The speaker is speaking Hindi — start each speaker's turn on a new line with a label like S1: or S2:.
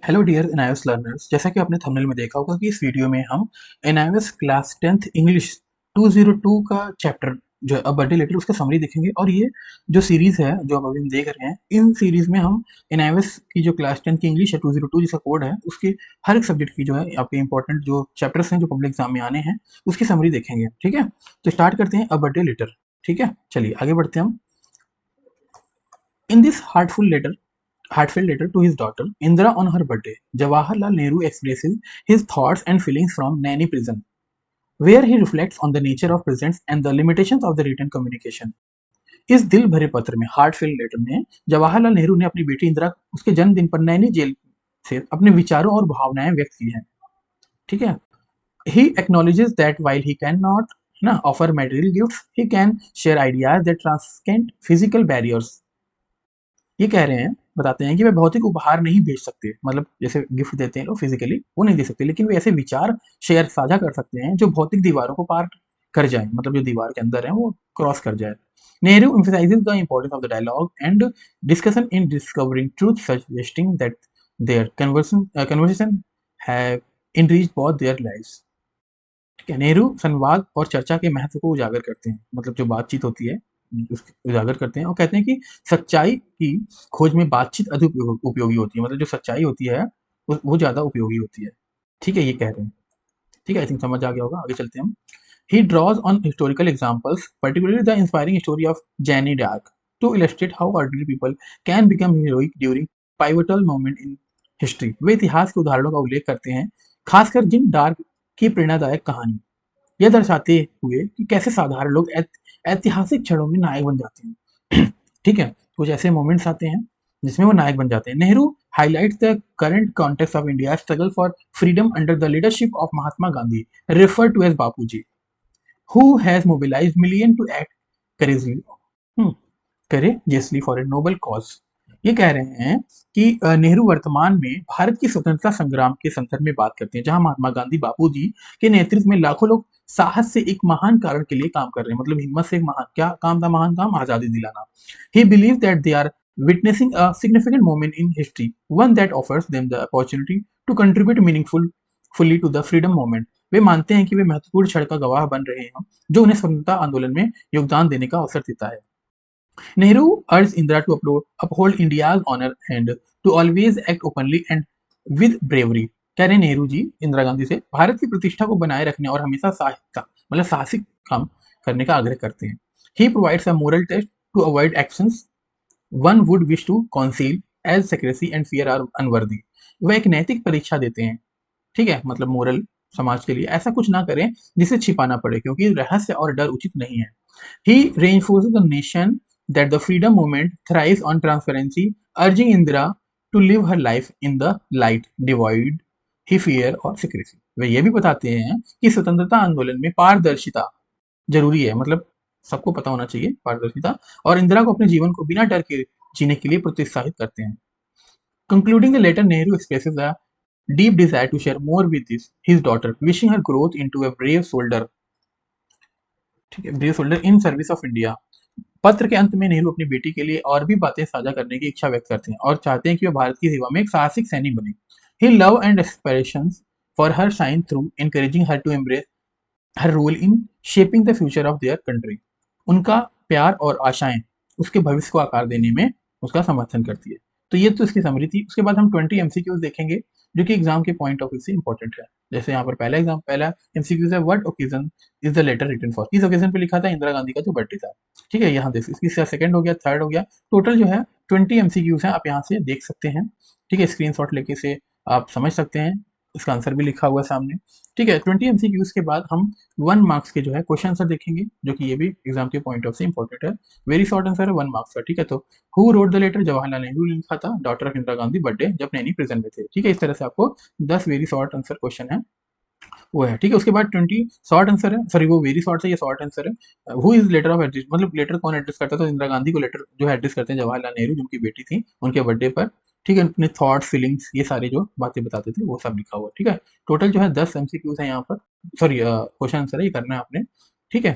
S1: हेलो डियर एनआईएस लर्नर्स, जैसा कि आपने थंबनेल में देखा होगा कि इस वीडियो में हम एनआईएस क्लास 10th इंग्लिश 202 का चैप्टर जो है अ बर्थडे लेटर उसका समरी देखेंगे। और ये जो सीरीज है जो आप अभी देख रहे हैं, इन सीरीज में हम एनआईएस की जो क्लास 10 की इंग्लिश है 202 जिसका कोड है, उसके हर एक सब्जेक्ट की जो है आपके इंपॉर्टेंट जो चैप्टर्स हैं जो पब्लिक एग्जाम में आने हैं उसकी समरी देखेंगे। ठीक है, तो स्टार्ट करते हैं अ बर्थडे लेटर। ठीक है, चलिए आगे बढ़ते हैं हम। In this heartfelt letter to his daughter Indira on her birthday, Jawaharlal Nehru expresses his thoughts and feelings from Naini prison, where he reflects on the nature of presence and the limitations of the written communication. इस दिल भरे पत्र में, हार्टफेल लेटर में, जवाहरलाल नेहरू ने अपनी बेटी इंदिरा उसके जन्मदिन पर नैनी जेल से अपने विचारों और भावनाएं व्यक्त की हैं। ठीक है, he acknowledges that while he cannot offer material gifts, he can share ideas that transcend physical barriers. ये कह रहे हैं, बताते हैं कि वे भौतिक उपहार नहीं भेज सकते, मतलब जैसे गिफ्ट देते हैं लोग फिजिकली वो नहीं दे सकते, लेकिन वे ऐसे विचार शेयर साझा कर सकते हैं जो भौतिक दीवारों को पार कर जाए, मतलब जो दीवार के अंदर है वो क्रॉस कर जाए। Nehru emphasizes the importance of the dialogue and discussion in discovering truth, suggesting that their conversation have enriched both their lives. ठीक है, नेहरू संवाद और चर्चा के महत्व को उजागर करते हैं, मतलब जो बातचीत होती है उसको उजागर करते हैं और कहते हैं कि सच्चाई की खोज में बातचीत अधिक उपयोगी होती है, मतलब जो सच्चाई होती है वो ज़्यादा उपयोगी होती है। ठीक है, ये कह रहे हैं। ठीक है, आई थिंक समझ आ गया होगा। आगे चलते हैं हम। ही drawers on historical examples, particularly the inspiring story of Jeanne d'Arc, to illustrate how ordinary people can become heroic during pivotal moment in history. वे इतिहास के उदाहरणों का उल्लेख करते हैं, खासकर जिन डार्क की प्रेरणादायक कहानी यह दर्शाते हुए कि कैसे साधारण लोग ऐतिहासिक क्षणों में नायक बन जाते हैं। ठीक है, कुछ ऐसे मोमेंट्स आते हैं जिसमें वो नायक बन जाते हैं। Nehru highlights the current context of India's struggle for freedom under the leadership of Mahatma Gandhi, referred to as Bapuji, who has mobilized millions to act courageously courageously for a noble cause. ये कह रहे हैं कि नेहरू वर्तमान में भारत की स्वतंत्रता संग्राम के संदर्भ में बात करते हैं, जहां महात्मा गांधी बापूजी के नेतृत्व में लाखों लोग साहस से एक महान कारण के लिए काम कर रहे हैं, मतलब हिम्मत से एक महान क्या काम था, महान काम आजादी दिलाना। He believe that they are witnessing a significant moment in history, one that offers them the opportunity to contribute meaningfully to the freedom movement. वे मानते हैं कि वे महत्वपूर्ण क्षण का गवाह बन रहे हैं जो उन्हें स्वतंत्रता आंदोलन में योगदान देने का अवसर देता है। Nehru urged Indira to uphold India's honor and to always act openly and with bravery. कह रहे हैं नेहरू जी इंदिरा गांधी से भारत की प्रतिष्ठा को बनाए रखने और हमेशा साहसिकता मतलब साहसिक काम करने का आग्रह करते हैं। He provides a moral test to avoid actions one would wish to conceal as secrecy and fear are unworthy. वह एक नैतिक परीक्षा देते हैं, ठीक है, मतलब मोरल समाज के लिए ऐसा कुछ ना करें जिसे छिपाना पड़े, क्योंकि रहस्य और डर उचित नहीं है। He reinforces the nation that the freedom movement thrives on transparency, urging Indira to live her life in the light, devoid he fear और secrecy. वे ये भी बताते हैं कि स्वतंत्रता आंदोलन में पारदर्शिता जरूरी है, मतलब सबको पता होना चाहिए पारदर्शिता, और इंदिरा को अपने जीवन को बिना डर के जीने के लिए प्रोत्साहित करते हैं। Concluding the letter, Nehru expresses a deep desire to share more with his daughter, wishing her growth into a brave soldier, ठीक है, brave soldier in service of India. पत्र के अंत में नेहरू अपनी बेटी के लिए और भी बातें साझा करने की इच्छा व्यक्त करते हैं और चाहते हैं कि वह भारत की सेवा में एक साहसिक सैनिक बने। He love and aspirations for her shine through encouraging her to embrace her role in shaping the future of their country. उनका प्यार और आशाएं उसके भविष्य को आकार देने में उसका समर्थन करती है। तो ये तो इसकी समरी थी। उसके बाद हम 20 एमसीक्यूज देखेंगे जो कि एग्जाम के पॉइंट ऑफ व्यू से इंपॉर्टेंट है। जैसे यहाँ पर पहला एमसीक्यूज है, what occasion is the letter written for. किस ओकेजन पे लिखा था? इंदिरा गांधी का जो बर्थडे था। ठीक है, यहाँ देखिए, इसकी सेकंड हो गया, थर्ड हो गया, टोटल जो है 20 एमसीक्यूज हैं, आप यहाँ से देख सकते हैं। ठीक है, स्क्रीनशॉट लेके से आप समझ सकते हैं, इसका आंसर भी लिखा हुआ है सामने। ठीक है, 20 एमसीक्यूज के बाद हम 1 मार्क्स के जो है क्वेश्चन आंसर देखेंगे, जो कि ये भी एग्जाम के पॉइंट ऑफ से इंपॉर्टेंट है। वेरी शॉर्ट आंसर है 1 मार्क्स का। ठीक है, तो who wrote the letter? Jawaharlal Nehru ने लिखा था, daughter of Indira Gandhi, birthday जब नैनी प्रिजन में थे। ठीक है, इस तरह से आपको 10 वेरी शॉर्ट आंसर क्वेश्चन है वो है। ठीक है, उसके बाद 20 शॉर्ट आंसर है, सॉरी वो वेरी शॉर्ट है, ये शॉर्ट आंसर है। Who is letter of address, मतलब लेटर कौन एड्रेस करता है? तो इंदिरा गांधी को लेटर जो है एड्रेस करते हैं जवाहरलाल नेहरू, जिनकी बेटी थी, उनके बर्थडे पर। ठीक है, अपने थॉट्स फीलिंग्स ये सारे जो बातें बताते थे वो सब लिखा हुआ। ठीक है, टोटल जो है 10 एमसीक्यूज है यहाँ पर, सॉरी क्वेश्चन आंसर है, ये करना है आपने। ठीक है,